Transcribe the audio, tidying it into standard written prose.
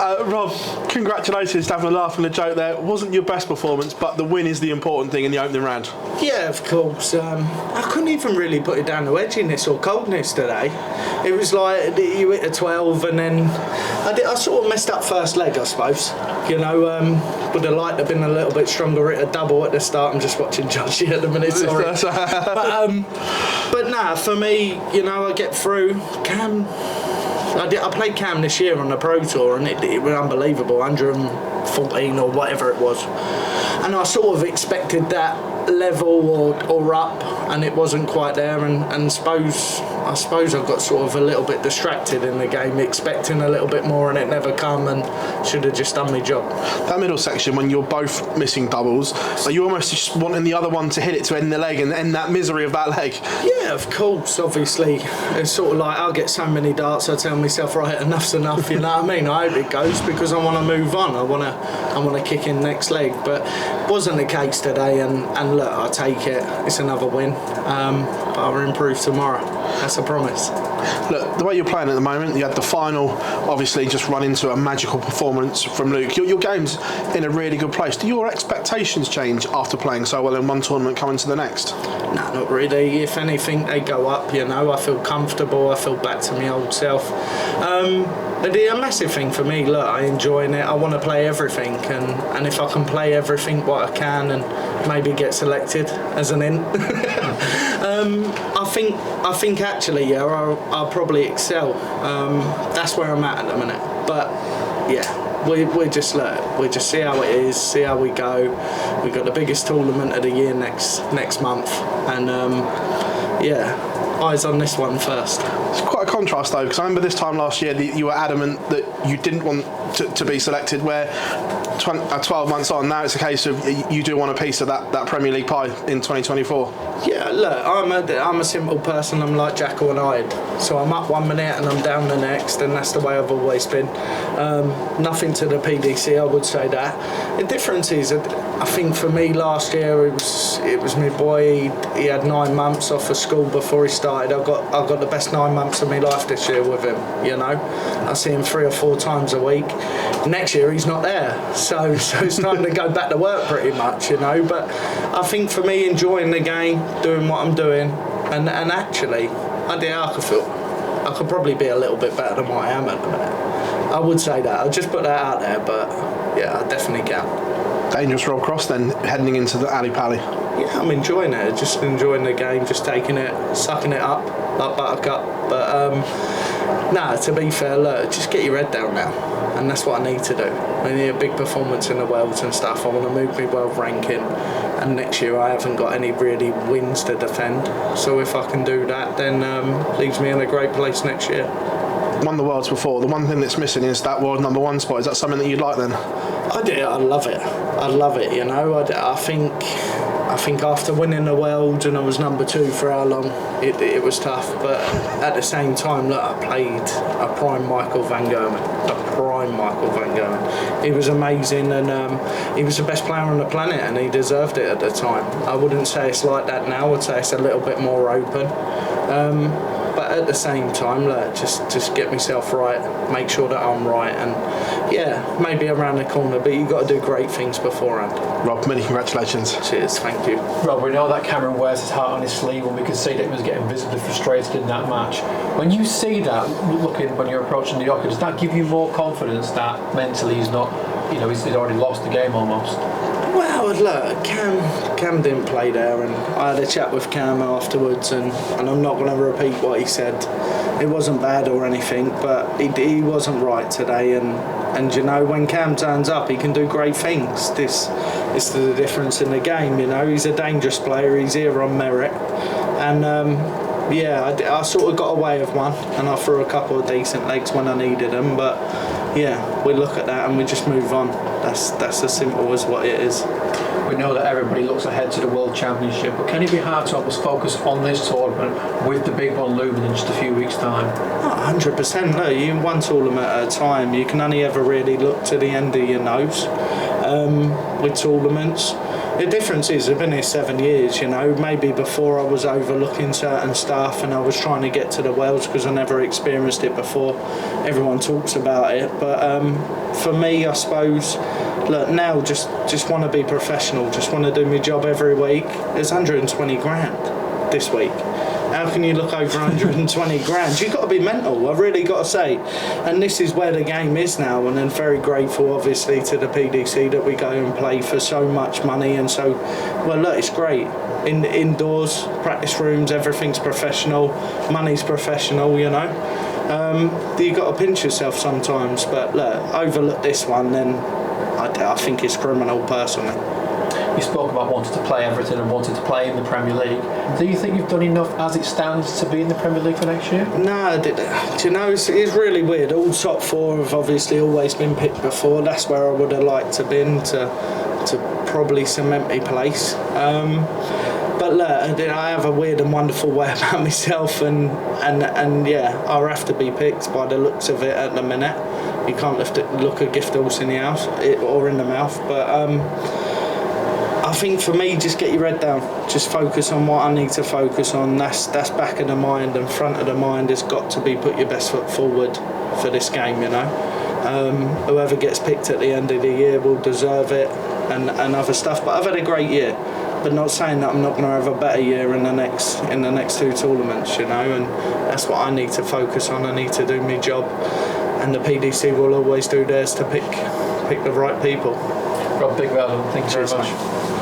Rob, congratulations for having a laugh and a joke there. It wasn't your best performance, but the win is the important thing in the opening round. Yeah, of course. I couldn't even really put it down to edginess or coldness today. It was like you hit a 12 and then I sort of messed up first leg, I suppose. You know, would have liked to have been a little bit stronger at a double at the start. I'm just watching Judgy at the minute, sorry. But nah, for me, you know, I get through. Cam, I played Cam this year on the Pro Tour and it was unbelievable, 114 or whatever it was. And I sort of expected that level or up, and it wasn't quite there, and I suppose I got sort of a little bit distracted in the game, expecting a little bit more, and it never come, and should have just done my job. That middle section, when you're both missing doubles, are you almost just wanting the other one to hit it to end the leg and end that misery of that leg? Yeah, of course, obviously. It's sort of like I'll get so many darts, I tell myself, right, enough's enough, you know what I mean? I hope it goes because I want to move on. I want to kick in next leg, but it wasn't the case today, and look, I'll take it. It's another win, but I'll improve tomorrow. That's a promise. Look, the way you're playing at the moment, you had the final, obviously just run into a magical performance from Luke. Your game's in a really good place. Do your expectations change after playing so well in one tournament coming to the next? No, not really. If anything, they go up, you know. I feel comfortable, I feel back to my old self. A massive thing for me, look, I enjoy it. I want to play everything, and if I can play everything what I can and maybe get selected as an in, I think actually, yeah, I'll probably excel. That's where I'm at the minute. But yeah, we just see how it is, see how we go. We've got the biggest tournament of the year next month, and yeah. Eyes on this one first. It's quite a contrast though, because I remember this time last year that you were adamant that you didn't want to be selected, where 12 months on, now it's a case of you do want a piece of that Premier League pie in 2024. Yeah, look, I'm a simple person. I'm like Jackal and Hyde. So I'm up 1 minute and I'm down the next, and that's the way I've always been. Nothing to the PDC, I would say that. The difference is, I think for me last year it was my boy. He had 9 months off of school before he started. I've got the best 9 months of my life this year with him. You know, I see him 3 or 4 times a week. Next year he's not there, so it's time to go back to work pretty much. You know, but I think for me, enjoying the game, doing what I'm doing, and actually, I could probably be a little bit better than what I am at the minute. I would say that. I'll just put that out there, but yeah, I definitely can. Dangerous Rob Cros then, heading into the alley pally. Yeah, I'm enjoying it. Just enjoying the game, just taking it, sucking it up like buttercup. But to be fair, look, just get your head down now, and that's what I need to do. I need a big performance in the Worlds and stuff. I want to move my world ranking, and next year I haven't got any really wins to defend. So if I can do that, then leaves me in a great place next year. Won the Worlds before. The one thing that's missing is that world #1 spot. Is that something that you'd like then? I love it. I love it. You know, I think after winning the World and I was #2 for how long, it was tough. But at the same time, look, I played a prime Michael van Gerwen. He was amazing, and he was the best player on the planet, and he deserved it at the time. I wouldn't say it's like that now. I would say it's a little bit more open. But at the same time, look, just get myself right, make sure that I'm right, and yeah, maybe around the corner, but you've got to do great things beforehand. Rob, many congratulations. Cheers, thank you. Rob, we know that Cameron wears his heart on his sleeve, and we could see that he was getting visibly frustrated in that match. When you see that, looking when you're approaching the Yorker, does that give you more confidence that mentally he's not, you know, he's already lost the game almost? Well, look, Cam didn't play there, and I had a chat with Cam afterwards, and I'm not going to repeat what he said. It wasn't bad or anything, but he wasn't right today, and you know, when Cam turns up, he can do great things. This is the difference in the game, you know. He's a dangerous player, he's here on merit, and I sort of got away with one, and I threw a couple of decent legs when I needed them, but yeah, we look at that and we just move on. That's as simple as what it is. We know that everybody looks ahead to the World Championship, but can it be hard to almost focus on this tournament with the big one looming in just a few weeks' time? 100%. No, you one tournament at a time. You can only ever really look to the end of your nose with tournaments. The difference is I've been here 7 years, you know. Maybe before I was overlooking certain stuff and I was trying to get to the Wells because I never experienced it before. Everyone talks about it, but for me, I suppose, look, now just want to be professional, just want to do my job every week. There's 120 grand this week. How can you look over 120 grand? You've got to be mental, I've really got to say. And this is where the game is now, and I'm very grateful, obviously, to the PDC that we go and play for so much money. And so, well, look, it's great. Indoors, practice rooms, everything's professional, money's professional, you know. You've got to pinch yourself sometimes, but look, overlook this one, then I think it's criminal, personally. You spoke about wanting to play Everton and wanting to play in the Premier League. Do you think you've done enough as it stands to be in the Premier League for next year? No, do you know, it's really weird. All top four have obviously always been picked before. That's where I would have liked to been to probably cement my place. But look, I have a weird and wonderful way about myself, and yeah, I'll have to be picked by the looks of it at the minute. You can't look a gift horse in the house or in the mouth, but I think for me, just get your head down. Just focus on what I need to focus on. That's back of the mind, and front of the mind has got to be put your best foot forward for this game, you know. Whoever gets picked at the end of the year will deserve it, and other stuff. But I've had a great year, but not saying that I'm not going to have a better year in the next two tournaments, you know. And that's what I need to focus on. I need to do my job, and the PDC will always do theirs to pick the right people. Rob, big well done. Thank you very much. Mate.